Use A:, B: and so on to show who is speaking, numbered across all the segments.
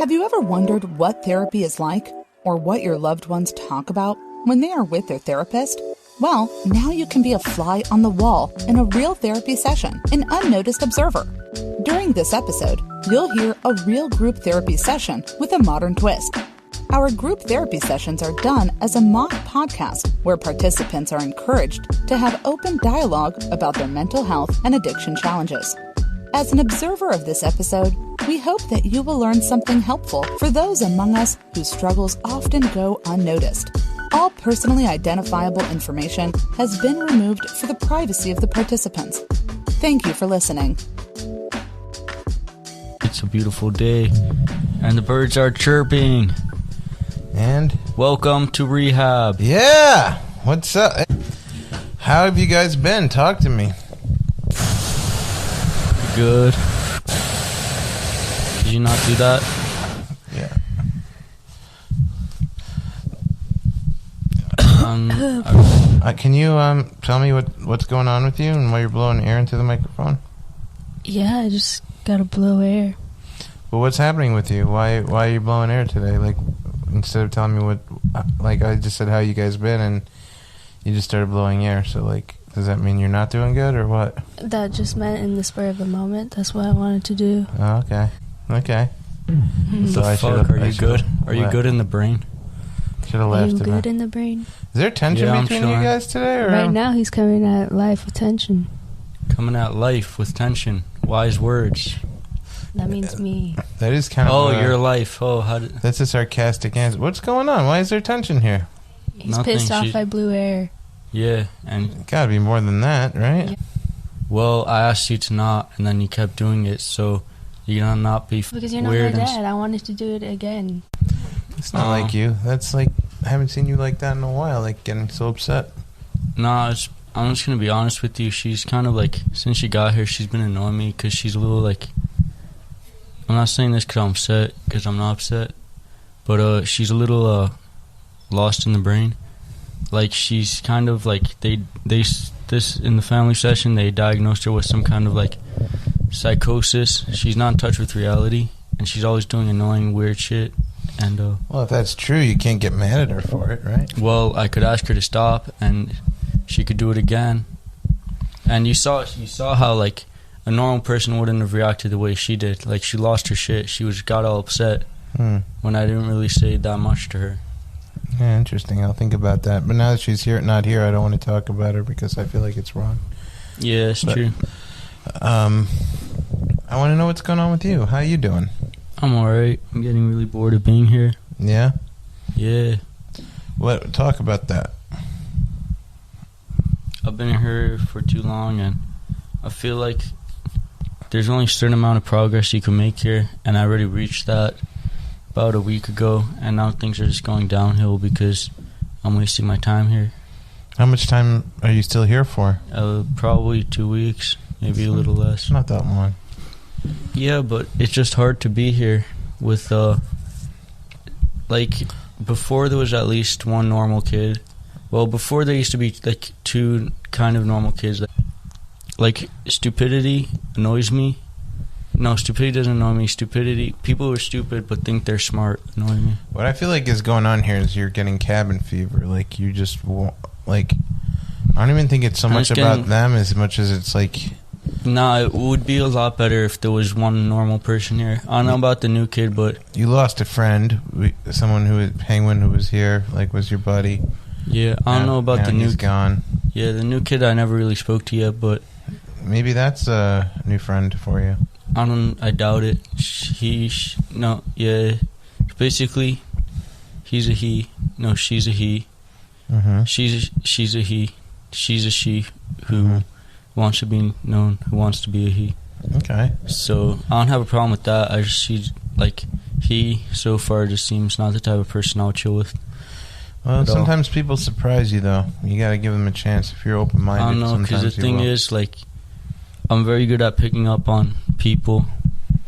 A: Have you ever wondered what therapy is like, or what your loved ones talk about when they are with their therapist? Well, now you can be a fly on the wall in a real therapy session, an unnoticed observer. During this episode, you'll hear a real group therapy session with a modern twist. Our group therapy sessions are done as a mock podcast where participants are encouraged to have open dialogue about their mental health and addiction challenges. As an observer of this episode, we hope that you will learn something helpful for those among us whose struggles often go unnoticed. All personally identifiable information has been removed for the privacy of the participants. Thank you for listening.
B: It's a beautiful day, and the birds are chirping.
C: And
B: welcome to rehab.
C: Yeah, what's up? How have you guys been? Talk to me.
B: Good. Did you not do that?
C: Yeah. Can you tell me what's going on with you and why you're blowing air into the microphone?
D: Yeah, I just gotta blow air.
C: Well, what's happening with you? Why are you blowing air today? Like, instead of telling me what, like I just said how you guys been, and you just started blowing air. So, like, does that mean you're not doing good or what?
D: That just meant in the spur of the moment. That's what I wanted to do.
C: Oh, okay.
B: So are you good? Are you good in the brain?
C: Should have
D: Are
C: left
D: you
C: it.
D: good in the brain?
C: Is there tension between you guys today? Or
D: right now, he's coming at life with tension.
B: Coming at life with tension. Wise words.
D: That means me.
C: That is kind of.
B: Oh, your life. Oh,
C: that's a sarcastic answer. What's going on? Why is there tension here?
D: He's pissed off I blew air.
B: Yeah, and
C: gotta be more than that, right?
D: Yeah.
B: Well, I asked you to not, and then you kept doing it, so you're gonna not be
D: because you're not
B: weird
D: my dad. I wanted to do it again.
C: It's not like you. That's like, I haven't seen you like that in a while, like getting so upset.
B: I'm just gonna be honest with you. She's kind of like, since she got here, she's been annoying me because she's a little like, I'm not saying this because I'm upset, because I'm not upset, but she's a little lost in the brain. Like, she's kind of like, this in the family session, they diagnosed her with some kind of like psychosis. She's not in touch with reality, and she's always doing annoying, weird shit. And
C: well, if that's true, you can't get mad at her for it, right?
B: Well, I could ask her to stop, and she could do it again. And you saw how like a normal person wouldn't have reacted the way she did. Like, she lost her shit. She got all upset when I didn't really say that much to her.
C: Yeah, interesting. I'll think about that. But now that she's not here, I don't want to talk about her because I feel like it's wrong.
B: Yeah, it's true.
C: I want to know what's going on with you. How are you doing?
B: I'm alright. I'm getting really bored of being here.
C: Yeah?
B: Yeah.
C: Talk about that.
B: I've been here for too long, and I feel like there's only a certain amount of progress you can make here, and I already reached that about a week ago, and now things are just going downhill because I'm wasting my time here.
C: How much time are you still here for?
B: Probably 2 weeks, maybe a little less.
C: Not that long.
B: Yeah, but it's just hard to be here with, like, before there was at least one normal kid. Well, before there used to be, like, two kind of normal kids. Like, stupidity annoys me. No, stupidity doesn't annoy me. People who are stupid but think they're smart annoy me.
C: What I feel like is going on here is you're getting cabin fever. Like, you just, like, I don't even think it's so much about them as much as it's like...
B: Nah, it would be a lot better if there was one normal person here. I don't know about the new kid, but...
C: You lost a friend, someone who was Penguin, who was here, like, was your buddy.
B: Yeah, I don't know about the new...
C: He's gone.
B: Yeah, the new kid I never really spoke to yet, but...
C: Maybe that's a new friend for you.
B: I doubt it. No, yeah. Basically, he's a he. No, she's a he.
C: Mm-hmm.
B: She's a he. She's a she who wants to be known, who wants to be a he.
C: Okay.
B: So, I don't have a problem with that. He so far just seems not the type of person I'll chill with.
C: Well, sometimes people surprise you, though. You gotta give them a chance. If you're open-minded,
B: I don't know, because the thing is, like, I'm very good at picking up on people.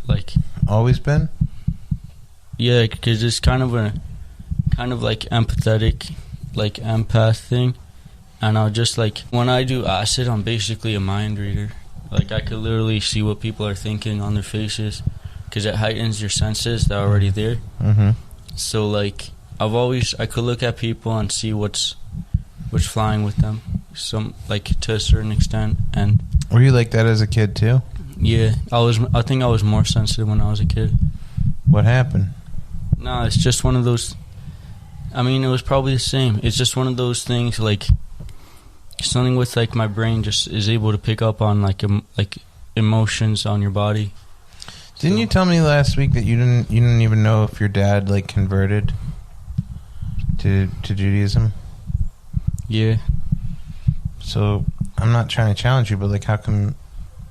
B: Like,
C: always been?
B: Yeah, because it's kind of like empathetic, like empath thing. And I'll just, like, when I do acid, I'm basically a mind reader. Like, I could literally see what people are thinking on their faces. because it heightens your senses that are already there.
C: Mm-hmm.
B: So like I could look at people and see what's flying with them, some like to a certain extent. And
C: were you like that as a kid too?
B: Yeah, I think I was more sensitive when I was a kid.
C: What happened?
B: No, it's just one of those. I mean, it was probably the same. It's just one of those things, like something with like my brain just is able to pick up on like emotions on your body.
C: Didn't you tell me last week that you didn't even know if your dad like converted to Judaism?
B: Yeah.
C: So I'm not trying to challenge you, but like, how come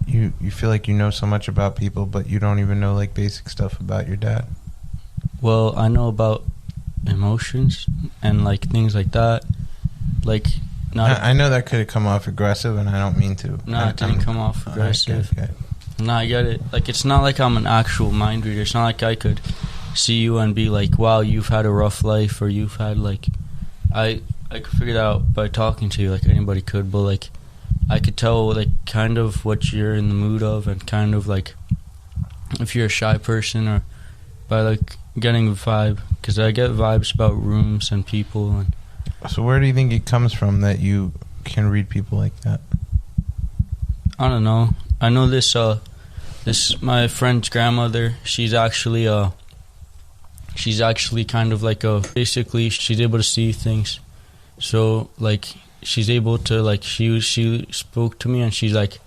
C: you feel like you know so much about people, but you don't even know like basic stuff about your dad?
B: Well, I know about emotions and like things like that. Like,
C: I know that could have come off aggressive, and I don't mean to.
B: No, it didn't come off aggressive.
C: Okay.
B: No, I get it. Like, it's not like I'm an actual mind reader. It's not like I could see you and be like, wow, you've had a rough life, or you've had like, I could figure that out by talking to you, like anybody could, but like I could tell like kind of what you're in the mood of, and kind of like if you're a shy person, or by like getting a vibe, because I get vibes about rooms and people. And
C: so where do you think it comes from that you can read people like that?
B: I don't know. I know this my friend's grandmother, she's actually kind of like basically she's able to see things. So like she's able to like she spoke to me, and she's like,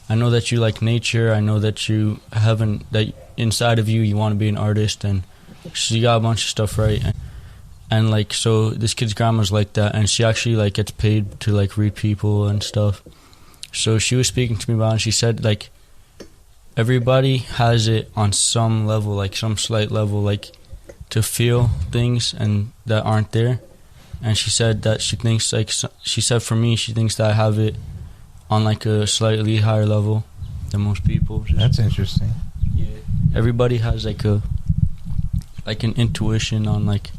B: I know that you like nature, I know that you haven't, that inside of you want to be an artist, and she got a bunch of stuff right. And like, so this kid's grandma's like that, and she actually like gets paid to like read people and stuff. So she was speaking to me about it, and she said like everybody has it on some level, like some slight level, like to feel things and that aren't there. And she said that she thinks like, she said for me, she thinks that I have it on like a slightly higher level than most people.
C: That's interesting.
B: Yeah, everybody has like an intuition on like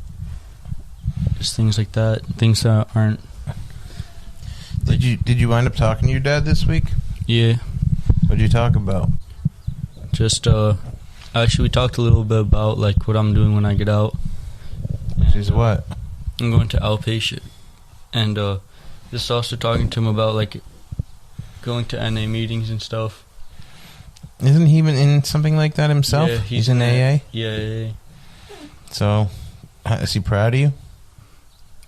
B: just things like that, things that aren't.
C: Did you wind up talking to your dad this week?
B: Yeah.
C: What did you talk about?
B: Just actually we talked a little bit about like what I'm doing when I get out.
C: Which is what?
B: I'm going to outpatient, and just also talking to him about like going to NA meetings and stuff.
C: Isn't he even in something like that himself?
B: Yeah,
C: he's in AA?
B: Yeah.
C: So, is he proud of you?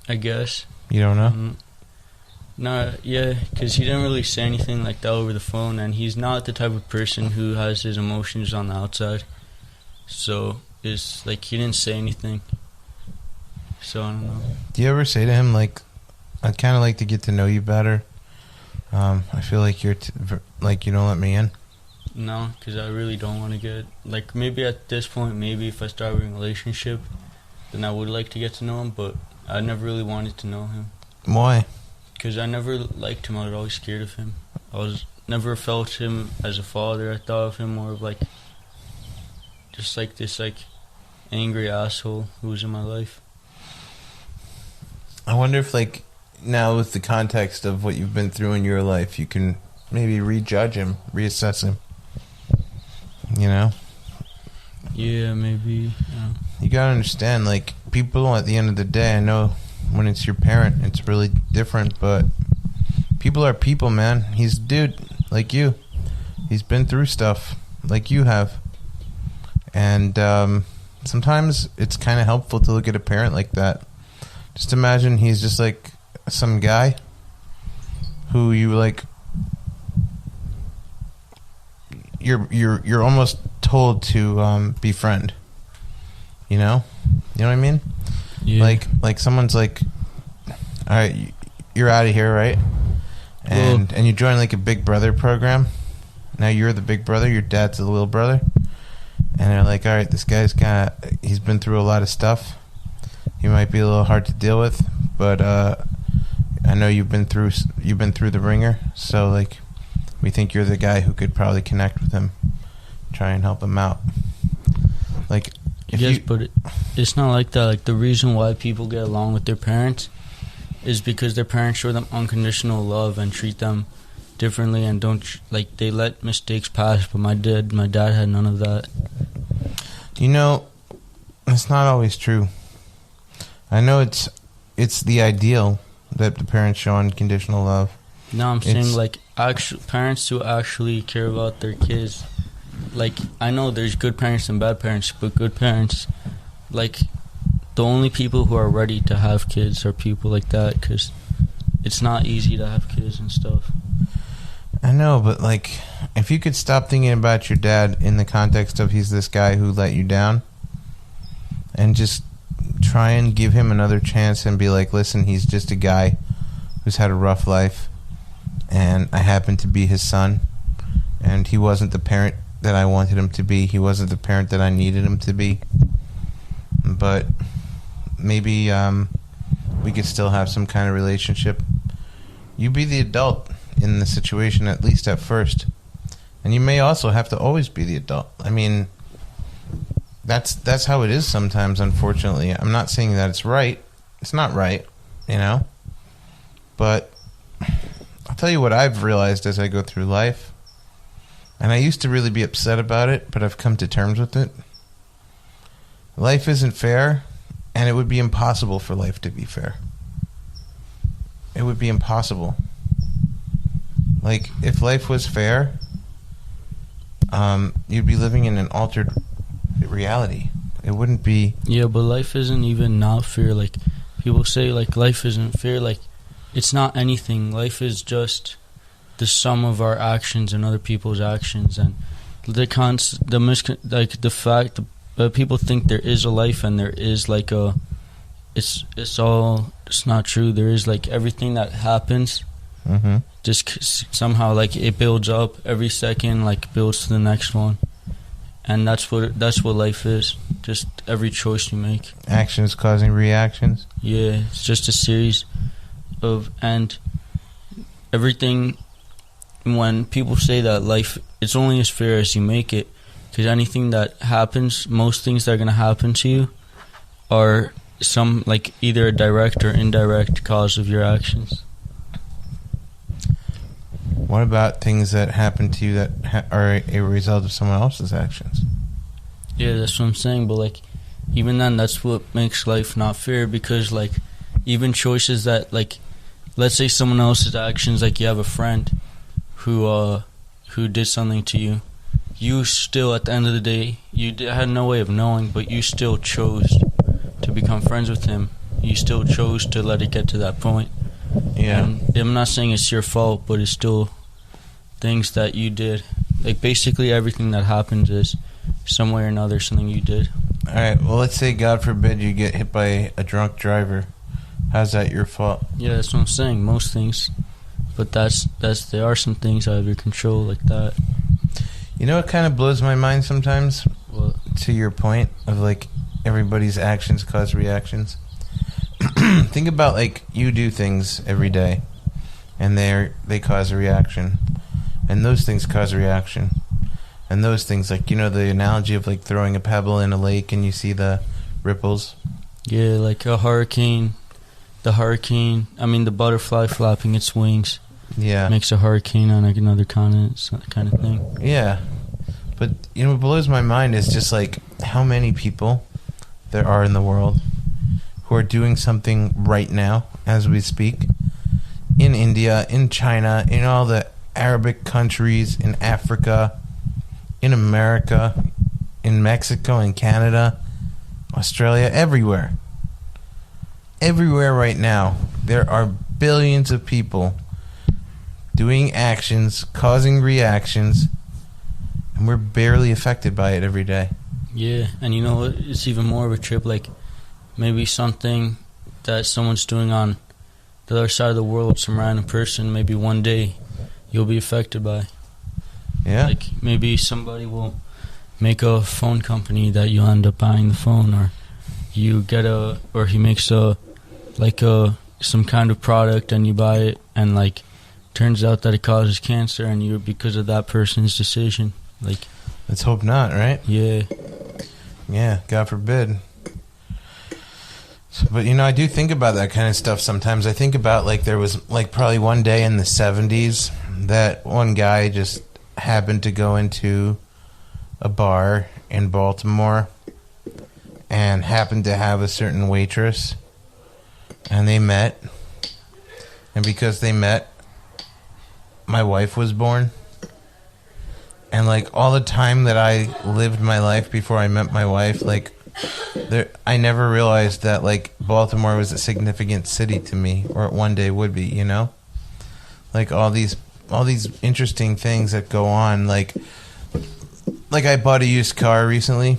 B: I guess.
C: You don't know?
B: No, yeah, because he didn't really say anything like that over the phone, and he's not the type of person who has his emotions on the outside. So, it's like he didn't say anything. So, I don't know.
C: Do you ever say to him, like, I'd kind of like to get to know you better? I feel like you're, like, you don't let me in?
B: No, because I really don't want to get, like, maybe at this point, maybe if I start a relationship, then I would like to get to know him, but I never really wanted to know him.
C: Why?
B: Because I never liked him. I was always scared of him. Never felt him as a father. I thought of him more of like, just like this like angry asshole who was in my life.
C: I wonder if like now with the context of what you've been through in your life, you can maybe rejudge him, reassess him. You know?
B: Yeah, maybe. Yeah.
C: You gotta understand, like, people at the end of the day, I know when it's your parent, it's really different, but people are people, man. He's a dude like you. He's been through stuff like you have. And sometimes it's kind of helpful to look at a parent like that. Just imagine he's just like some guy who you like, you're almost told to befriend. You know what I mean? Yeah. Like someone's like, all right, you're out of here, right? And you join like a Big Brother program. Now you're the big brother, your dad's the little brother, and they're like, all right, this guy's he's been through a lot of stuff. He might be a little hard to deal with, but I know you've been through the ringer, so like, we think you're the guy who could probably connect with him, try and help him out. Like,
B: yes, but it's not like that. Like, the reason why people get along with their parents is because their parents show them unconditional love and treat them differently, and don't like they let mistakes pass. But my dad had none of that.
C: You know, it's not always true. I know it's the ideal that the parents show unconditional love.
B: No, I'm saying like actual parents who actually care about their kids. Like, I know there's good parents and bad parents, but good parents, like, the only people who are ready to have kids are people like that, because it's not easy to have kids and stuff.
C: I know, but like, if you could stop thinking about your dad in the context of he's this guy who let you down, and just try and give him another chance and be like, listen, he's just a guy who's had a rough life, and I happen to be his son, and he wasn't the parent that I wanted him to be. He wasn't the parent that I needed him to be. But maybe we could still have some kind of relationship. You be the adult in the situation, at least at first. And you may also have to always be the adult. I mean, that's how it is sometimes, unfortunately. I'm not saying that it's right. It's not right, you know? But I'll tell you what I've realized as I go through life. And I used to really be upset about it, but I've come to terms with it. Life isn't fair, and it would be impossible for life to be fair. It would be impossible. Like, if life was fair, you'd be living in an altered reality. It wouldn't be...
B: Yeah, but life isn't even not fair. Like, people say, like, life isn't fair. Like, it's not anything. Life is just the sum of our actions and other people's actions, and the fact that people think there is a life and there is like a, it's not true. There is like everything that happens, just somehow like it builds up every second, like builds to the next one, and that's what life is. Just every choice you make,
C: actions causing reactions.
B: Yeah, it's just a series of, and everything. When people say that life, it's only as fair as you make it, because anything that happens, most things that are going to happen to you are some, like, either a direct or indirect cause of your actions.
C: What about things that happen to you that are a result of someone else's actions?
B: Yeah, that's what I'm saying, but, like, even then, that's what makes life not fair, because, like, even choices that, like, let's say someone else's actions, like, you have a friend who did something to you, you still, at the end of the day, you had no way of knowing, but you still chose to become friends with him. You still chose to let it get to that point.
C: Yeah.
B: And I'm not saying it's your fault, but it's still things that you did. Like, basically everything that happens is some way or another something you did.
C: All right, well, let's say, God forbid, you get hit by a drunk driver. How's that your fault?
B: Yeah, that's what I'm saying, most things. But there are some things out of your control like that.
C: You know what kind of blows my mind sometimes?
B: What?
C: To your point of, like, everybody's actions cause reactions. Think about, like, you do things every day, and they cause a reaction. And those things cause a reaction. And those things, like, you know, the analogy of, like, throwing a pebble in a lake and you see the ripples?
B: Yeah, like a hurricane. The butterfly flapping its wings.
C: Yeah.
B: Makes a hurricane on another continent, that kind of thing.
C: Yeah. But, you know, what blows my mind is just, like, how many people there are in the world who are doing something right now, as we speak, in India, in China, in all the Arabic countries, in Africa, in America, in Mexico, in Canada, Australia, everywhere. Everywhere right now, there are billions of people doing actions, causing reactions, and we're barely affected by it every day.
B: Yeah, and you know what? It's even more of a trip. Like, maybe something that someone's doing on the other side of the world, some random person, maybe one day you'll be affected by.
C: Yeah.
B: Like, maybe somebody will make a phone company that you end up buying the phone, or you get or he makes some kind of product and you buy it, and, like, turns out that it causes cancer, and you're because of that person's decision. Like,
C: let's hope not, right?
B: Yeah.
C: Yeah, God forbid. But, you know, I do think about that kind of stuff sometimes. I think about, like, there was, like, probably one day in the 70s that one guy just happened to go into a bar in Baltimore, and happened to have a certain waitress, and they met, and because they met, my wife was born. And like all the time that I lived my life before I met my wife, like I never realized that like Baltimore was a significant city to me, or it one day would be, you know? Like all these interesting things that go on, like I bought a used car recently.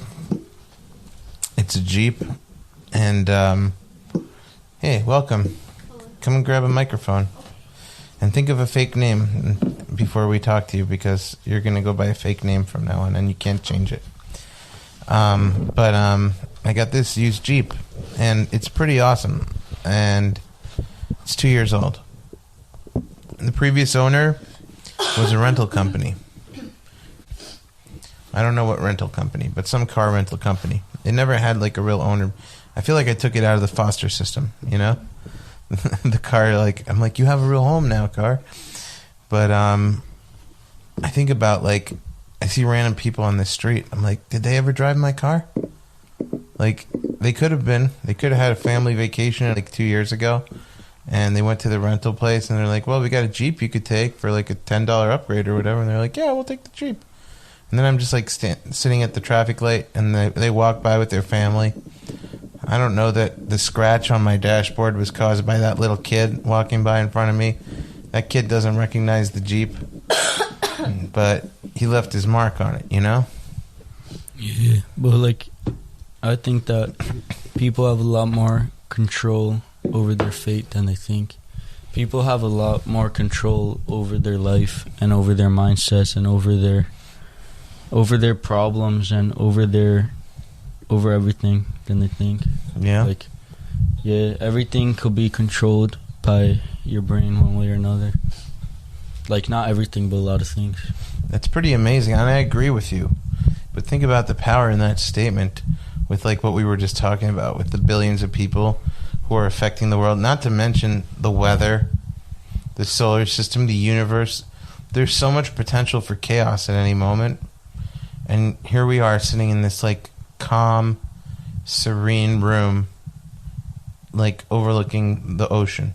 C: It's a Jeep, and hey, welcome. Come and grab a microphone. And think of a fake name before we talk to you, because you're going to go by a fake name from now on, and you can't change it. But I got this used Jeep, and it's pretty awesome. And it's 2 years old. The previous owner was a rental company. I don't know what rental company, but some car rental company. It never had like a real owner. I feel like I took it out of the foster system, you know? The car, like, I'm like, you have a real home now, car. But I think about, like, I see random people on the street. I'm like, did they ever drive my car? Like, they could have been. They could have had a family vacation like 2 years ago, and they went to the rental place, and they're like, well, we got a Jeep you could take for like a $10 upgrade or whatever. And they're like, yeah, we'll take the Jeep. And then I'm just like sitting at the traffic light, and they walk by with their family. I don't know that the scratch on my dashboard was caused by that little kid walking by in front of me. That kid doesn't recognize the Jeep, but he left his mark on it, you know?
B: Yeah, but like, I think that people have a lot more control over their fate than they think. People have a lot more control over their life and over their mindsets and over their problems and over everything than they think.
C: Yeah.
B: Like, yeah, everything could be controlled by your brain one way or another. Like, not everything, but a lot of things.
C: That's pretty amazing, and I agree with you. But think about the power in that statement with, like, what we were just talking about, with the billions of people who are affecting the world, not to mention the weather, the solar system, the universe. There's so much potential for chaos at any moment. And here we are sitting in this, like, calm, serene room, like, overlooking the ocean.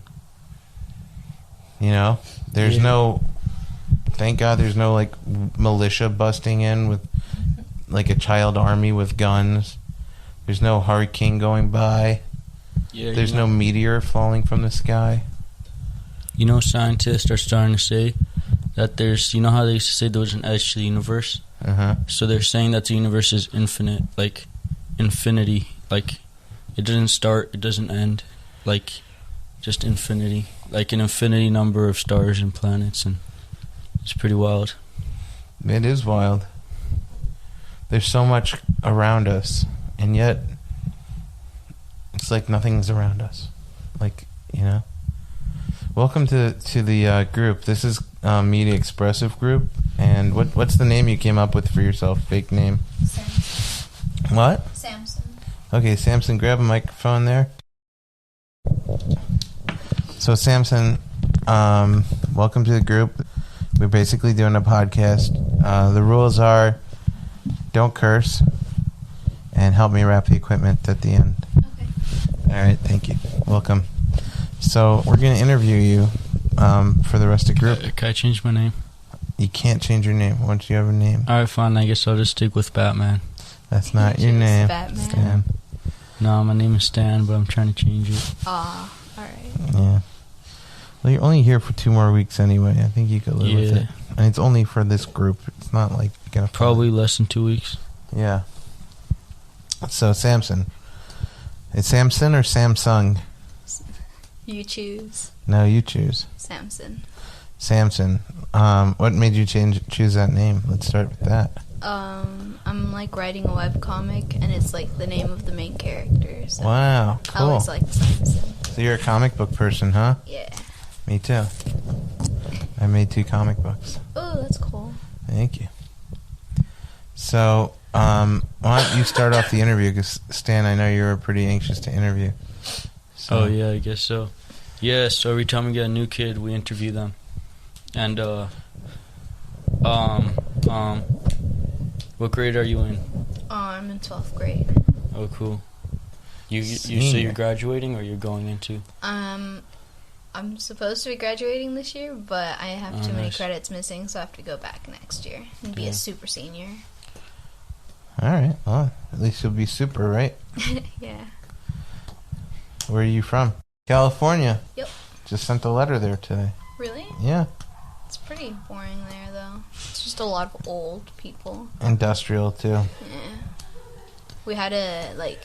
C: You know? There's no... Thank God there's no, like, militia busting in with, like, a child army with guns. There's no hurricane going by.
B: Yeah,
C: there's no meteor falling from the sky.
B: You know, scientists are starting to say that there's... You know how they used to say there was an edge to the universe?
C: Uh-huh.
B: So they're saying that the universe is infinite, like infinity. Like, it doesn't start, it doesn't end. Like, just infinity. Like an infinity number of stars and planets, and it's pretty wild.
C: It is wild. There's so much around us, and yet it's like nothing's around us. Like, you know. Welcome to the group. This is Media Expressive Group. And what's the name you came up with for yourself? Fake name?
E: Samson.
C: What?
E: Samson.
C: Okay, Samson, grab a microphone there. So, Samson, welcome to the group. We're basically doing a podcast. The rules are don't curse and help me wrap the equipment at the end.
E: Okay.
C: All right, thank you. Welcome. So, we're going to interview you for the rest of the group.
B: Can I change my name?
C: You can't change your name once you have a name.
B: Alright, fine. I guess I'll just stick with Batman.
C: That's not your name.
E: Batman.
C: Stan.
B: No, my name is Stan, but I'm trying to change it.
E: Alright.
C: Yeah. Well, you're only here for 2 more weeks anyway. I think you could live with it. And it's only for this group. It's not like you're gonna
B: probably less than 2 weeks.
C: Yeah. So, Samson. Is Samson or Samsung?
E: You choose.
C: No, you choose.
E: Samson.
C: Samson. What made you choose that name? Let's start with that.
E: I'm like writing a webcomic, and it's like the name of the main character. So
C: Wow, cool.
E: I always like Samson.
C: So you're a comic book person, huh?
E: Yeah.
C: Me too. I made 2 comic books.
E: Oh, that's cool.
C: Thank you. So, why don't you start off the interview? Because, Stan, I know you were pretty anxious to interview. So.
B: Oh, yeah, I guess so. Yeah, so every time we get a new kid, we interview them. And, what grade are you in?
E: I'm in 12th grade.
B: Oh, cool. You say you're graduating or you're going into?
E: I'm supposed to be graduating this year, but I have too many credits missing, so I have to go back next year and be a super senior.
C: All right. Well, at least you'll be super, right?
E: Yeah.
C: Where are you from? California.
E: Yep.
C: Just sent a letter there today.
E: Really?
C: Yeah.
E: It's pretty boring there, though. It's just a lot of old people.
C: Industrial, too.
E: Yeah. We had to, like,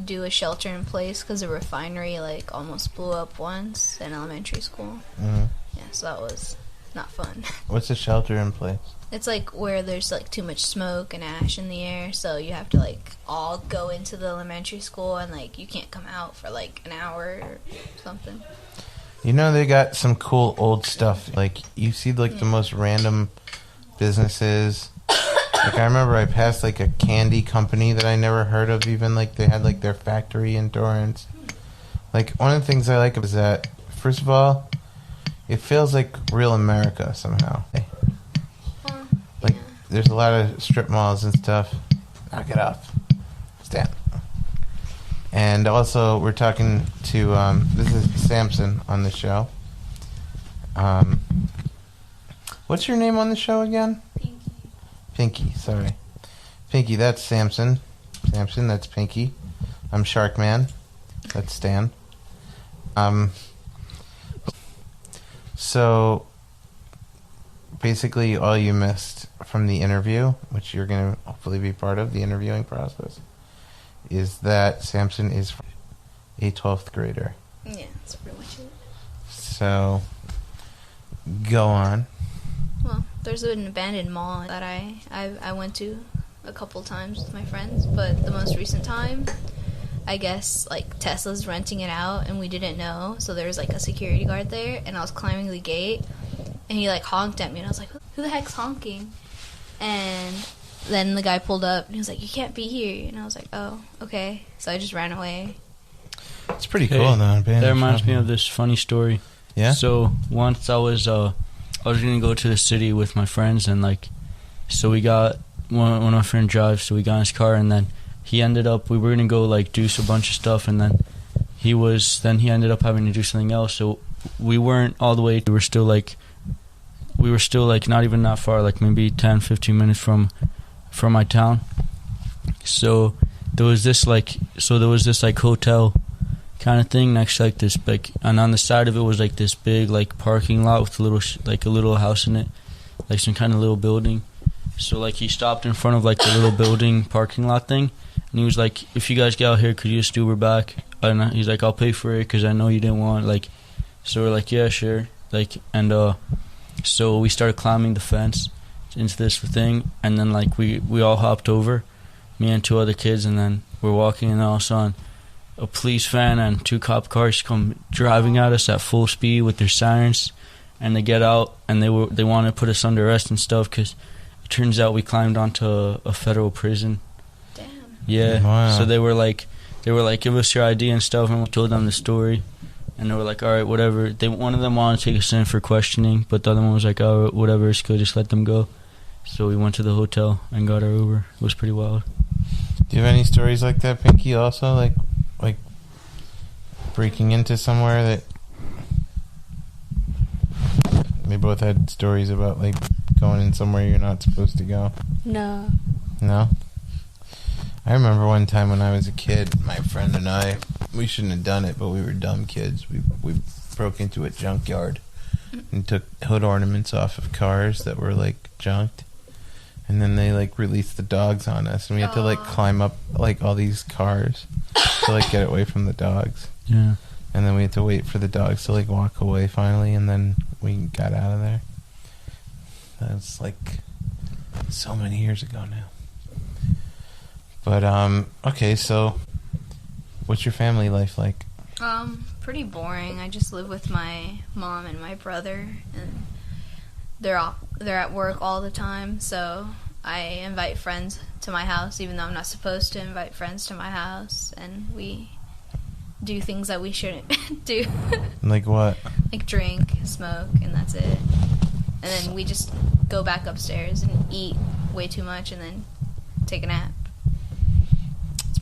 E: do a shelter in place because the refinery, like, almost blew up once in elementary school.
C: Mm-hmm.
E: Yeah, so that was not fun.
C: What's a shelter in place?
E: It's, like, where there's, like, too much smoke and ash in the air, so you have to, like, all go into the elementary school and, like, you can't come out for, like, an hour or something.
C: You know, they got some cool old stuff. Like, you see, like, the most random businesses. Like, I remember I passed, like, a candy company that I never heard of even. Like, they had, like, their factory in Torrance. Like, one of the things I like is that, first of all, it feels like real America somehow. Like, there's a lot of strip malls and stuff. Knock it off. Stand. And also, we're talking to, this is Samson on the show. What's your name on the show again? Pinky, sorry. Pinky, that's Samson. Samson, that's Pinky. I'm Sharkman. That's Stan. So, basically, all you missed from the interview, which you're going to hopefully be part of, the interviewing process, is that Samson is a 12th grader.
E: Yeah, that's pretty much it.
C: So, go on.
E: Well, there's an abandoned mall that I went to a couple times with my friends, but the most recent time, I guess, like, Tesla's renting it out, and we didn't know, so there was, like, a security guard there, and I was climbing the gate, and he, like, honked at me, and I was like, who the heck's honking? And then the guy pulled up, and he was like, you can't be here, and I was like, oh, okay, so I just ran away.
C: It's pretty cool, though.
B: That reminds me of this funny story.
C: Yeah?
B: So, once I was going to go to the city with my friends, and, like, so we got, one of my friends drives, so we got in his car, and then he ended up, we were going to go, like, do a bunch of stuff, and then he ended up having to do something else, so we weren't all the way, we were still, like, not even that far, like, maybe 10, 15 minutes from my town. So, there was this, like, hotel kind of thing next to, like, this big, and on the side of it was, like, this big, like, parking lot with a little house in it, like, some kind of little building. So, like, he stopped in front of, like, the little building parking lot thing, and he was like, if you guys get out here, could you just Uber back? And he's like, I'll pay for it, because I know you didn't want, like, so we're like, yeah, sure, like, and, so we started climbing the fence into this thing, and then, like, we all hopped over, me and two other kids, and then we're walking, and all of a sudden, a police van and two cop cars come driving at us at full speed with their sirens, and they get out, and they want to put us under arrest and stuff, because it turns out we climbed onto a federal prison.
E: Damn.
B: Yeah.
C: Wow.
B: So they were like, give us your ID and stuff, and we told them the story, and they were like, all right, whatever. One of them wanted to take us in for questioning, but the other one was like, oh, whatever, it's good, just let them go. So we went to the hotel and got our Uber. It was pretty wild.
C: Do you have any stories like that, Pinky, also? Like breaking into somewhere that... We both had stories about, like, going in somewhere you're not supposed to go.
D: No.
C: No? I remember one time when I was a kid, my friend and I, we shouldn't have done it, but we were dumb kids. We broke into a junkyard and took hood ornaments off of cars that were, like, junked. And then they, like, released the dogs on us, and we had to, like, climb up, like, all these cars to, like, get away from the dogs.
B: Yeah.
C: And then we had to wait for the dogs to, like, walk away finally, and then we got out of there. That was, like, so many years ago now. But, okay, so what's your family life like?
E: Pretty boring. I just live with my mom and my brother, and they're at work all the time, so I invite friends to my house, even though I'm not supposed to invite friends to my house, and we do things that we shouldn't do.
C: Like what?
E: Like drink, smoke, and that's it. And then we just go back upstairs and eat way too much and then take a nap.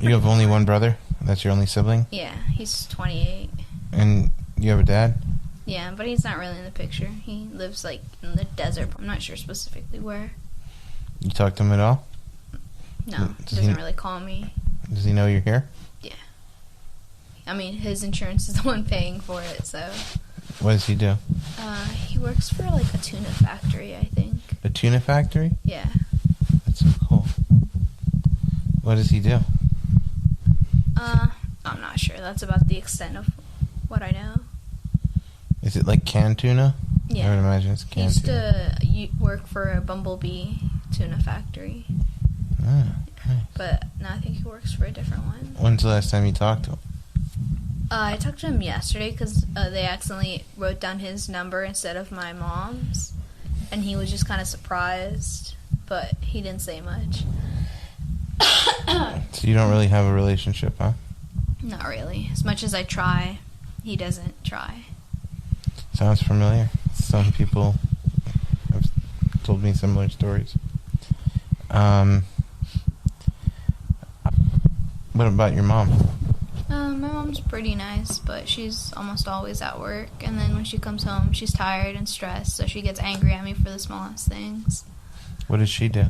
C: You have only one brother? That's your only sibling?
E: Yeah, he's 28.
C: And you have a dad?
E: Yeah, but he's not really in the picture. He lives, like, in the desert. I'm not sure specifically where.
C: You talk to him at all?
E: No, he doesn't really call me.
C: Does he know you're here?
E: Yeah. I mean, his insurance is the one paying for it, so.
C: What does he do?
E: He works for, like, a tuna factory, I think.
C: A tuna factory?
E: Yeah.
C: That's so cool. What does he do?
E: I'm not sure. That's about the extent of what I know.
C: Is it like canned tuna?
E: Yeah.
C: I would imagine it's
E: He
C: canned
E: used
C: tuna.
E: to work for a Bumblebee tuna factory.
C: Ah, nice.
E: But now I think he works for a different one.
C: When's the last time you talked to him?
E: I talked to him yesterday because they accidentally wrote down his number instead of my mom's. And he was just kind of surprised, but he didn't say much.
C: So you don't really have a relationship, huh?
E: Not really. As much as I try, he doesn't try.
C: Sounds familiar. Some people have told me similar stories. What about your mom?
E: My mom's pretty nice, but she's almost always at work. And then when she comes home, she's tired and stressed, so she gets angry at me for the smallest things.
C: What does she do?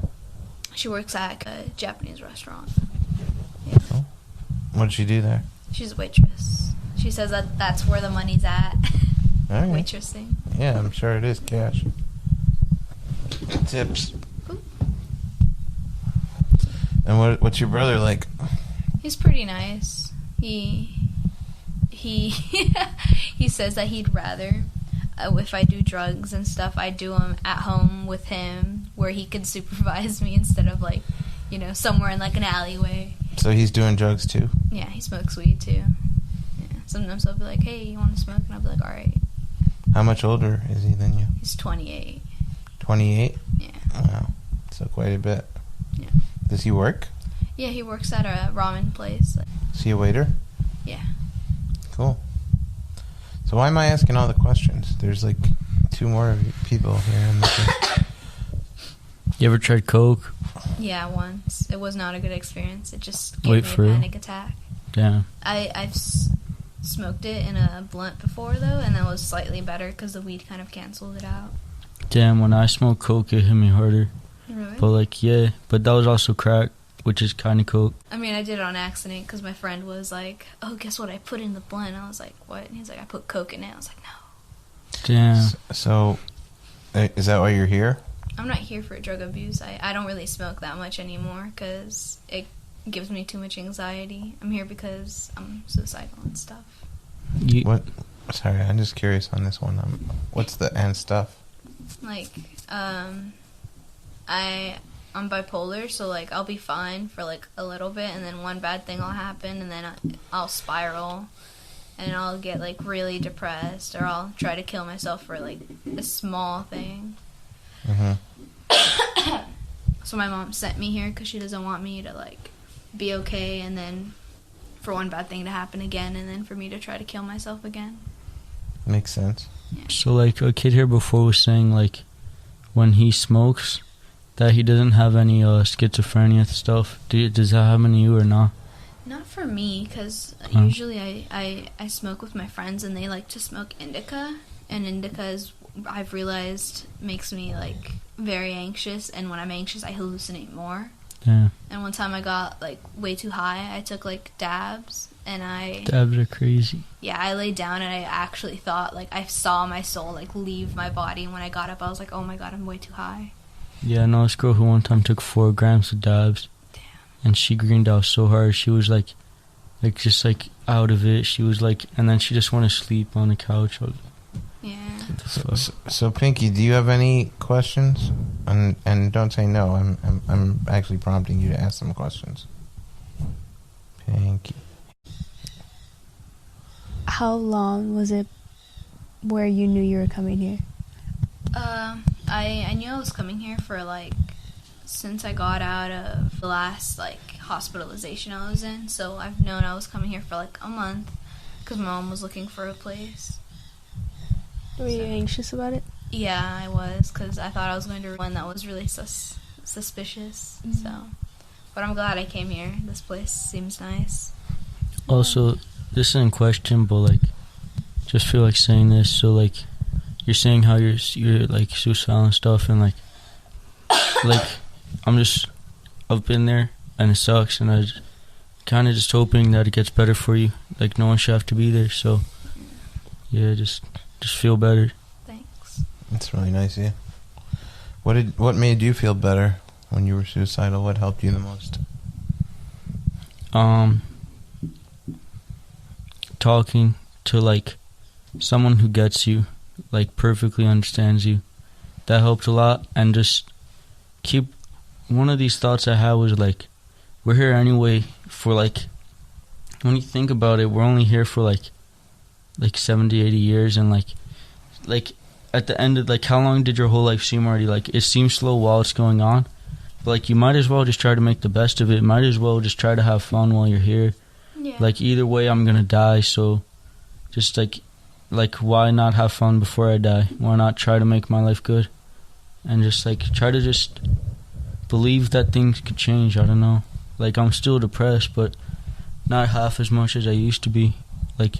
E: She works at a Japanese restaurant.
C: Yeah. Oh. What does she do there?
E: She's a waitress. She says that that's where the money's at.
C: Right.
E: Waitressing.
C: Yeah, I'm sure it is cash. Tips.
E: Ooh.
C: And what's your brother like?
E: He's pretty nice. He he says that he'd rather, if I do drugs and stuff, I do them at home with him, where he could supervise me instead of, like, you know, somewhere in, like, an alleyway.
C: So he's doing drugs too?
E: Yeah, he smokes weed too. Yeah. Sometimes I'll be like, hey, you want to smoke? And I'll be like, all right.
C: How much older is he than you?
E: He's 28.
C: 28?
E: Yeah.
C: Wow. So quite a bit.
E: Yeah.
C: Does he work?
E: Yeah, he works at a ramen place.
C: Is he a waiter?
E: Yeah.
C: Cool. So why am I asking all the questions? There's like 2 more people here in the
B: You ever tried coke?
E: Yeah, once. It was not a good experience. It just gave me a panic attack.
B: Yeah.
E: I've smoked it in a blunt before, though, and that was slightly better because the weed kind of canceled it out.
B: Damn, when I smoked coke, it hit me harder.
E: Really?
B: But, like, yeah. But that was also crack, which is kind of coke.
E: I mean, I did it on accident because my friend was like, oh, guess what I put in the blunt? I was like, what? And he's like, I put coke in it. I was like, no.
B: Damn.
C: So, is that why you're here?
E: I'm not here for drug abuse. I don't really smoke that much anymore because it gives me too much anxiety. I'm here because I'm suicidal and stuff.
C: What? Sorry, I'm just curious on this one. What's the and stuff?
E: Like, I'm bipolar, so, like, I'll be fine for, like, a little bit, and then one bad thing will happen, and then I'll spiral, and I'll get, like, really depressed, or I'll try to kill myself for, like, a small thing.
C: Mm-hmm.
E: So my mom sent me here because she doesn't want me to, like, be okay, and then for one bad thing to happen again, and then for me to try to kill myself again.
C: Makes sense.
E: Yeah.
B: So, like, a kid here before was saying, like, when he smokes, that he doesn't have any schizophrenia stuff. Does that happen to you or not?
E: Not for me, because usually I smoke with my friends, and they like to smoke indica, and indica is, I've realized, makes me, like, very anxious, and when I'm anxious, I hallucinate more.
B: Yeah.
E: And one time I got, like, way too high. I took, like, dabs, and
B: Dabs are crazy.
E: Yeah, I laid down, and I actually thought, like, I saw my soul, like, leave my body, and when I got up, I was like, oh my god, I'm way too high.
B: Yeah, I know this girl who one time took 4 grams of dabs.
E: Damn.
B: And she greened out so hard. She was, like, just, like, out of it. She was, like, and then she just went to sleep on the couch.
E: Yeah.
C: So Pinky, do you have any questions? And don't say no. I'm actually prompting you to ask some questions. Pinky.
D: How long was it where you knew you were coming here?
E: I knew I was coming here for, like, since I got out of the last, like, hospitalization I was in. So I've known I was coming here for, like, a month because my mom was looking for a place.
D: Were you anxious about it?
E: Yeah, I was, because I thought I was going to one that was really suspicious. Mm-hmm. So, but I'm glad I came here. This place seems nice.
B: Also, this isn't a question, but like, just feel like saying this. So like, you're saying how you're like suicidal and stuff, and like I've been there, and it sucks, and I kind of just hoping that it gets better for you. Like, no one should have to be there. So yeah, just feel better.
E: Thanks.
C: That's really nice of you. What made you feel better when you were suicidal? What helped you the most?
B: Talking to like someone who gets you, like perfectly understands you. That helped a lot. And just keep, one of these thoughts I had was like, we're here anyway for like, when you think about it, we're only here for like 70, 80 years, and like at the end of, like, how long did your whole life seem already? Like, it seems slow while it's going on, but like, you might as well just try to make the best of it. Might as well just try to have fun while you're here.
E: Yeah.
B: Like, either way I'm gonna die, so just like why not have fun before I die? Why not try to make my life good? And just like try to just believe that things could change. I don't know, like, I'm still depressed, but not half as much as I used to be. Like,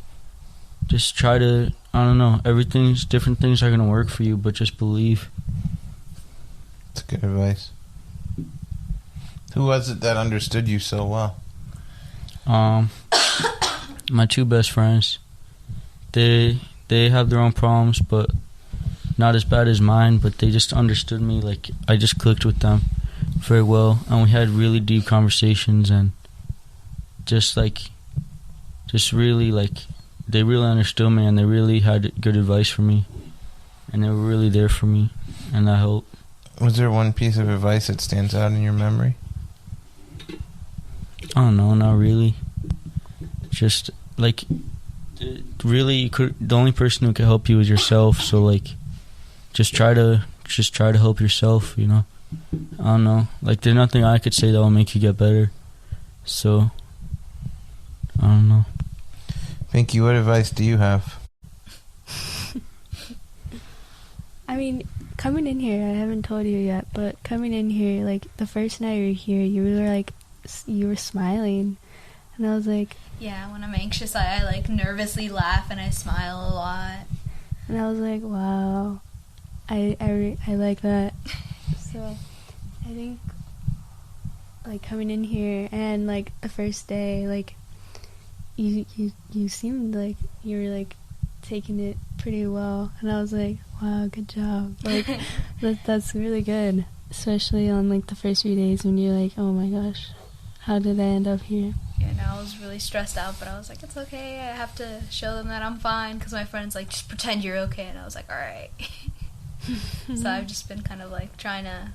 B: just try to, I don't know, different things are gonna work for you, but just believe.
C: That's good advice. Who was it that understood you so well?
B: My two best friends. They have their own problems, but not as bad as mine, but they just understood me. Like, I just clicked with them very well, and we had really deep conversations, and really they really understood me, and they really had good advice for me, and they were really there for me, and that helped.
C: Was there one piece of advice that stands out in your memory?
B: I don't know, not really. Just like, really, the only person who can help you is yourself. So like, just try to help yourself. You know, I don't know. Like, there's nothing I could say that will make you get better. So I don't know.
C: Pinky, what advice do you have?
D: I mean, coming in here, I haven't told you yet, but coming in here, like, the first night you were here, you were smiling, and I was like...
E: Yeah, when I'm anxious, I like, nervously laugh, and I smile a lot.
D: And I was like, wow, I like that. So, I think, like, coming in here, and, like, the first day, like, you seemed like you were, like, taking it pretty well, and I was like, wow, good job. Like, that's really good, especially on, like, the first few days when you're like, oh my gosh, how did I end up here?
E: Yeah, no, I was really stressed out, but I was like, it's okay, I have to show them that I'm fine, because my friend's like, just pretend you're okay, and I was like, alright. So I've just been kind of, like, trying to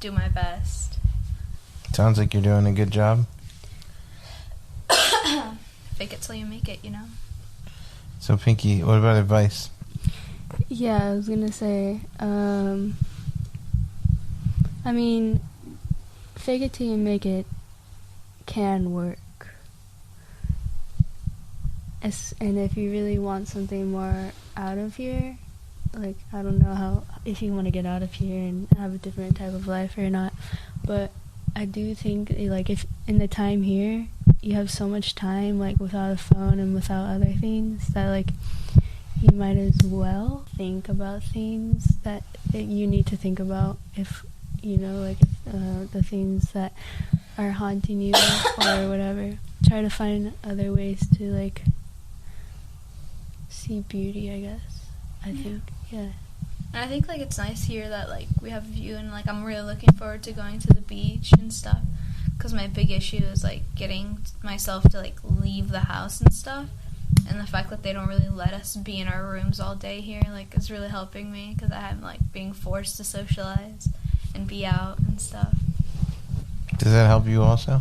E: do my best.
C: Sounds like you're doing a good job.
E: Fake it till you make it, you know?
C: So, Pinky, what about advice?
D: Yeah, I was gonna say, I mean, fake it till you make it can work. And if you really want something more out of here, like, I don't know if you want to get out of here and have a different type of life or not, but I do think, like, if in the time here, you have so much time, like, without a phone and without other things, that, like, you might as well think about things that you need to think about, if, you know, like, the things that are haunting you or whatever. Try to find other ways to, like, see beauty, I guess. I think, yeah.
E: And I think, like, it's nice here that, like, we have a view, and, like, I'm really looking forward to going to the beach and stuff, because my big issue is, like, getting myself to, like, leave the house and stuff, and the fact that they don't really let us be in our rooms all day here, like, is really helping me, because I'm, like, being forced to socialize and be out and stuff.
C: Does that help you also?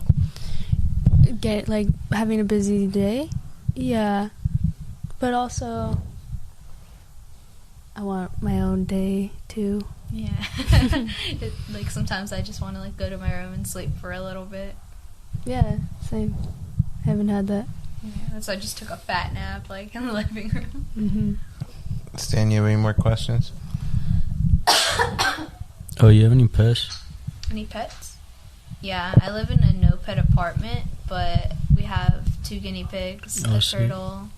D: Get, like, having a busy day? Yeah. But also, I want my own day, too.
E: Yeah. Like, sometimes I just want to, like, go to my room and sleep for a little bit.
D: Yeah, same. I haven't had that.
E: Yeah, so I just took a fat nap, like, in the living room.
D: Mm-hmm.
C: Stan, you have any more questions?
B: Oh, you have any pets?
E: Any pets? Yeah, I live in a no-pet apartment, but we have 2 guinea pigs,
B: Oh,
E: a
B: sweet.
E: turtle,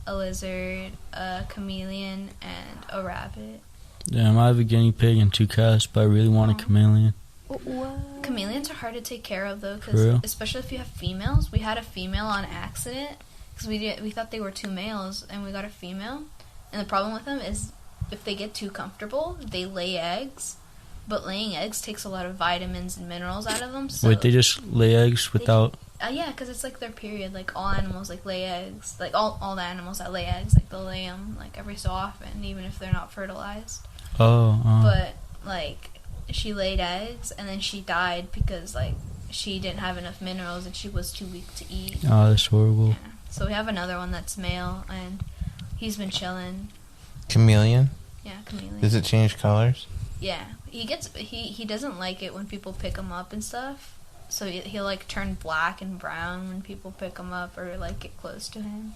E: a lizard, a chameleon, and a rabbit.
B: Damn, I have a guinea pig and 2 cats, but I really want a chameleon.
D: What?
E: Chameleons are hard to take care of, though,
B: For real?
E: because especially if you have females. We had a female on accident because we thought they were 2 males, and we got a female. And the problem with them is if they get too comfortable, they lay eggs. But laying eggs takes a lot of vitamins and minerals out of them. So
B: Wait, they just lay eggs without...
E: yeah, because it's like their period. Like all animals like lay eggs. Like all the animals that lay eggs, like they'll lay them like every so often, even if they're not fertilized. But like she laid eggs and then she died because like she didn't have enough minerals and she was too weak to eat.
B: Oh, that's horrible.
E: Yeah. So we have another one that's male and he's been chilling.
C: Chameleon?
E: Yeah, chameleon.
C: Does it change colors?
E: Yeah, he doesn't like it when people pick him up and stuff. So he'll like turn black and brown when people pick him up or like get close to him.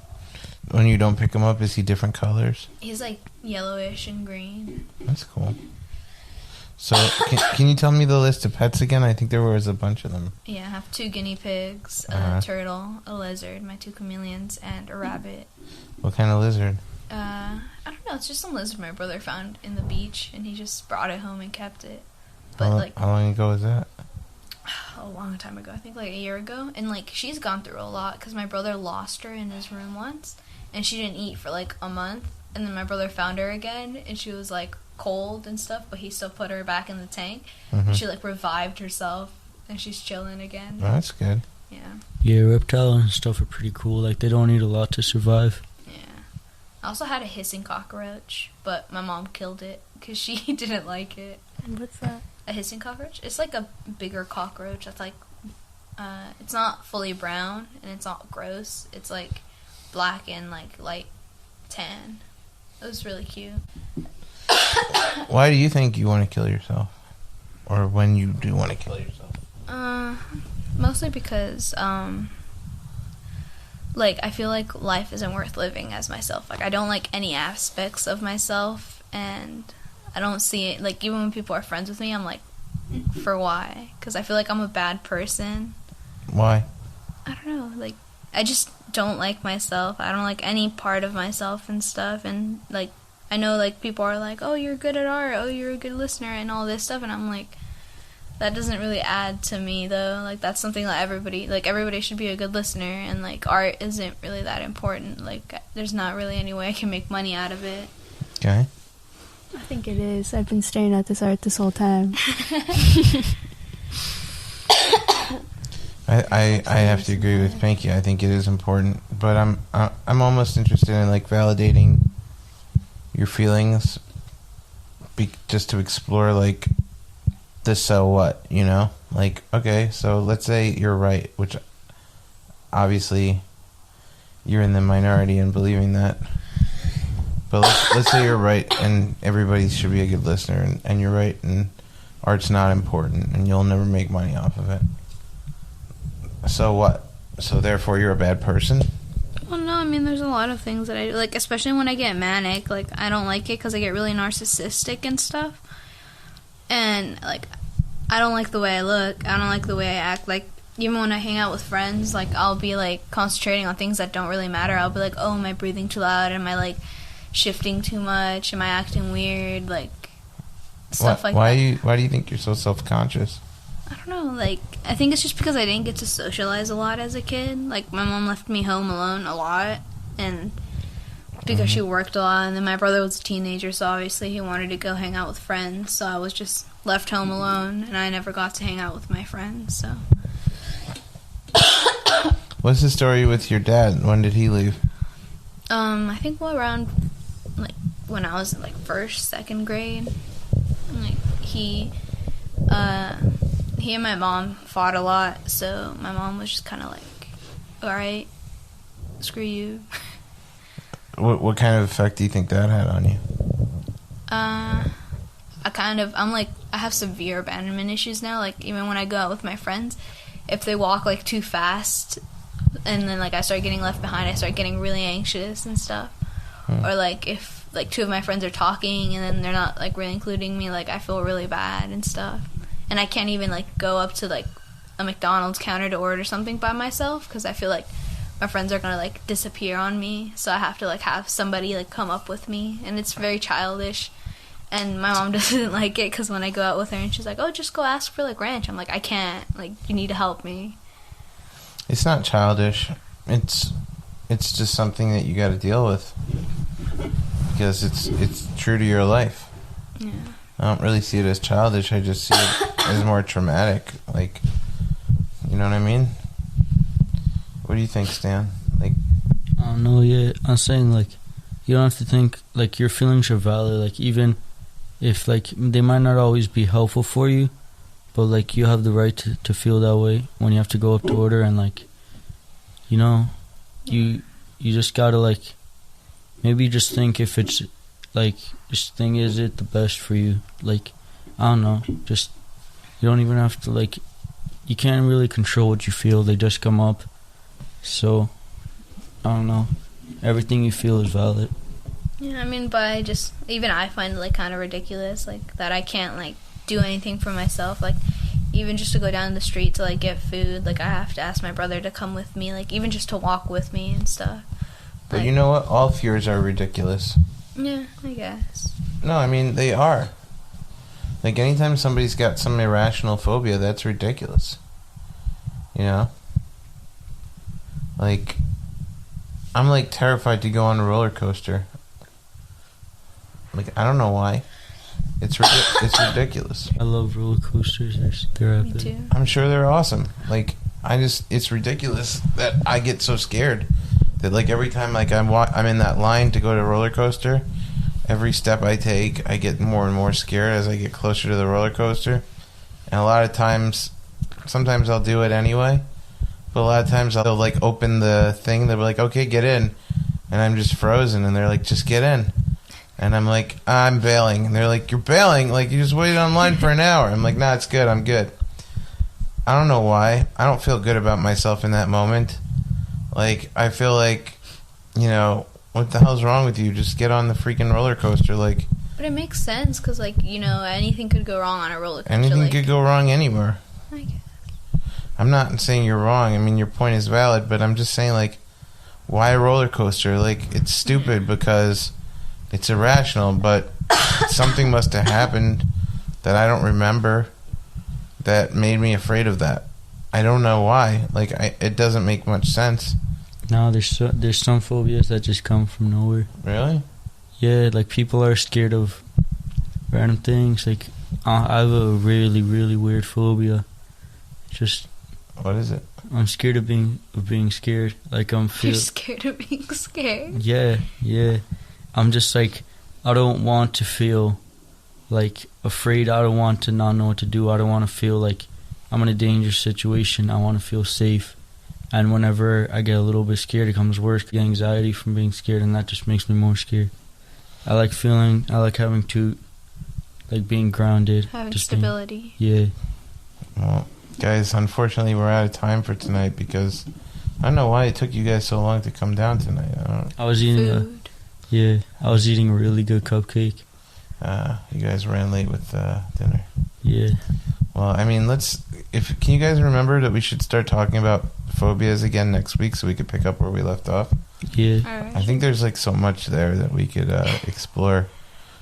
C: When you don't pick him up, is he different colors?
E: He's like yellowish and green.
C: That's cool. So, can you tell me the list of pets again? I think there was a bunch of them.
E: Yeah, I have 2 guinea pigs,
C: Uh-huh.
E: a turtle, a lizard, my 2 chameleons, and a rabbit.
C: What kind of lizard?
E: I don't know. It's just some lizard my brother found in the beach, and he just brought it home and kept it. But
C: How long ago was that?
E: a long time ago, I think like a year ago, and like she's gone through a lot because my brother lost her in his room once, and she didn't eat for like a month, and then my brother found her again, and she was like cold and stuff, but he still put her back in the tank, and she like revived herself, and she's chilling again.
C: Oh, that's good.
E: Yeah.
B: Yeah, reptiles and stuff are pretty cool. Like, they don't need a lot to survive.
E: I also had a hissing cockroach, but my mom killed it because she didn't like it.
D: And what's that?
E: A hissing cockroach? It's like a bigger cockroach that's like, it's not fully brown and it's not gross. It's like black and like light tan. It was really cute.
C: Why do you think you want to kill yourself? Or when you do want to kill yourself?
E: Mostly because, like, I feel like life isn't worth living as myself. Like, I don't like any aspects of myself, and I don't see it. Like, even when people are friends with me, I'm like, for why? Because I feel like I'm a bad person.
C: Why?
E: I don't know. Like, I just don't like myself. I don't like any part of myself and stuff. And, like, I know, like, people are like, oh, you're good at art. Oh, you're a good listener and all this stuff. And I'm like, that doesn't really add to me, though. Like, that's something that everybody should be a good listener, and, like, art isn't really that important. Like, there's not really any way I can make money out of it.
C: Okay.
D: I think it is. I've been staring at this art this whole time.
C: I have to agree with Pinky. I think it is important, but I'm almost interested in like validating your feelings, just to explore like the so what, you know? Like, okay, so let's say you're right, which obviously you're in the minority in believing that. But let's say you're right and everybody should be a good listener, and you're right and art's not important and you'll never make money off of it. So what? So therefore you're a bad person?
E: Well, no, I mean, there's a lot of things that I do. Like, especially when I get manic, like, I don't like it because I get really narcissistic and stuff. And, like, I don't like the way I look. I don't like the way I act. Like, even when I hang out with friends, like, I'll be, like, concentrating on things that don't really matter. I'll be like, oh, am I breathing too loud? Am I, like, shifting too much? Am I acting weird? Like, stuff like that.
C: Why do you think you're so self-conscious?
E: I don't know, like, I think it's just because I didn't get to socialize a lot as a kid. Like, my mom left me home alone a lot, and because she worked a lot, and then my brother was a teenager, so obviously he wanted to go hang out with friends, so I was just left home alone, and I never got to hang out with my friends, so.
C: What's the story with your dad? When did he leave?
E: I think around, like, when I was in, like, 1st, 2nd grade. Like, he and my mom fought a lot, so my mom was just kind of like, alright, screw you.
C: What kind of effect do you think that had on you?
E: I have severe abandonment issues now. Like, even when I go out with my friends, if they walk, like, too fast, and then, like, I start getting left behind, I start getting really anxious and stuff. Or, like, if, like, 2 of my friends are talking, and then they're not, like, really including me, like, I feel really bad and stuff. And I can't even, like, go up to, like, a McDonald's counter to order something by myself, because I feel like my friends are gonna like disappear on me, so I have to like have somebody like come up with me, and it's very childish. And my mom doesn't like it because when I go out with her and she's like, oh, just go ask for like ranch, I'm like, I can't, like, you need to help me.
C: It's not childish. It's just something that you got to deal with because it's true to your life.
E: Yeah.
C: I don't really see it as childish. I just see it as more traumatic. Like, you know what I mean? What do you think, Stan? Like,
B: I don't know yet. I'm saying, like, you don't have to think, like, your feelings are valid. Like, even if, like, they might not always be helpful for you, but, like, you have the right to feel that way when you have to go up to order and, like, you know, you just gotta, like, maybe just think if it's, like, just think, is it the best for you? Like, I don't know. Just, you don't even have to, like, you can't really control what you feel. They just come up. So, I don't know. Everything you feel is valid.
E: Yeah, I mean, but even I find it, like, kind of ridiculous, like, that I can't, like, do anything for myself. Like, even just to go down the street to, like, get food, like, I have to ask my brother to come with me, like, even just to walk with me and stuff.
C: but
E: Like,
C: you know what? All fears are ridiculous.
E: yeah, I guess.
C: No, I mean, they are. Like, anytime somebody's got some irrational phobia, that's ridiculous. You know? Like, I'm, like, terrified to go on a roller coaster. Like, I don't know why. It's ridiculous.
B: I love roller coasters. They're
E: Me
B: epic.
E: too.
C: I'm sure they're awesome. Like, it's ridiculous that I get so scared that, like, every time, like, I'm in that line to go to a roller coaster, every step I take, I get more and more scared as I get closer to the roller coaster. And a lot of times, sometimes I'll do it anyway, but a lot of times they'll, like, open the thing, they'll be like, okay, get in. And I'm just frozen, and they're like, just get in. And I'm like, I'm bailing. And they're like, you're bailing? Like, you just waited online for an hour. I'm like, nah, it's good. I'm good. I don't know why. I don't feel good about myself in that moment. Like, I feel like, you know, what the hell's wrong with you? Just get on the freaking roller coaster. Like,
E: But it makes sense, because, like, you know, anything could go wrong on a roller coaster.
C: anything
E: like,
C: could go wrong anywhere.
E: I guess.
C: I'm not saying you're wrong. I mean, your point is valid, but I'm just saying, like, why a roller coaster? Like, it's stupid because it's irrational, but something must have happened that I don't remember that made me afraid of that. I don't know why. Like, it doesn't make much sense.
B: No, there's some phobias that just come from nowhere.
C: Really?
B: Yeah, like, people are scared of random things. Like, I have a really, really weird phobia. Just,
C: What is it?
B: I'm scared of being scared. Like,
E: You're scared of being scared?
B: Yeah. I'm just like, I don't want to feel like afraid. I don't want to not know what to do. I don't want to feel like I'm in a dangerous situation. I want to feel safe. And whenever I get a little bit scared, it comes worse. The anxiety from being scared, and that just makes me more scared. I like having to, like, being grounded.
E: Having
B: just
E: stability.
B: Yeah.
C: Well, guys, unfortunately, we're out of time for tonight because I don't know why it took you guys so long to come down tonight.
B: I was eating
E: Food.
B: I was eating a really good cupcake.
C: You guys ran late with dinner.
B: Yeah.
C: Well, I mean, can you guys remember that we should start talking about phobias again next week so we could pick up where we left off?
B: Yeah.
E: Alright.
C: I think there's, like, so much there that we could explore.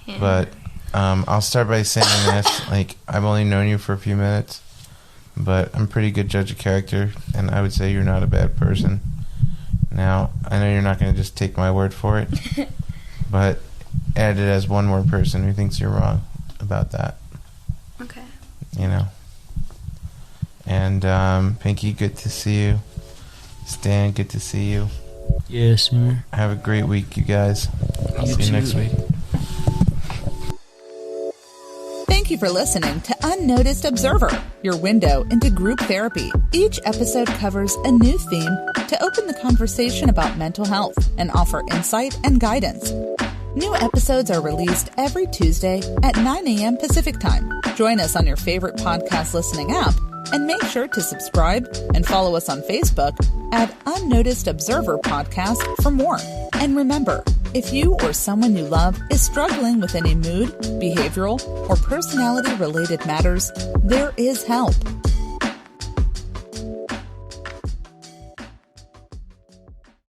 E: Yeah.
C: But I'll start by saying this. Like, I've only known you for a few minutes, but I'm a pretty good judge of character, and I would say you're not a bad person. Now, I know you're not going to just take my word for it, but add it as one more person who thinks you're wrong about that.
E: Okay.
C: You know. And Pinky, good to see you. Stan, good to see you.
B: Yeah, sir.
C: Have a great week, you guys. I'll
B: You
C: see you
B: too.
C: next week.
A: Thank you for listening to Unnoticed Observer, your window into group therapy. Each episode covers a new theme to open the conversation about mental health and offer insight and guidance. New episodes are released every Tuesday at 9 a.m. Pacific Time. Join us on your favorite podcast listening app and make sure to subscribe and follow us on Facebook at Unnoticed Observer Podcast for more. And remember, if you or someone you love is struggling with any mood, behavioral, or personality-related matters, there is help.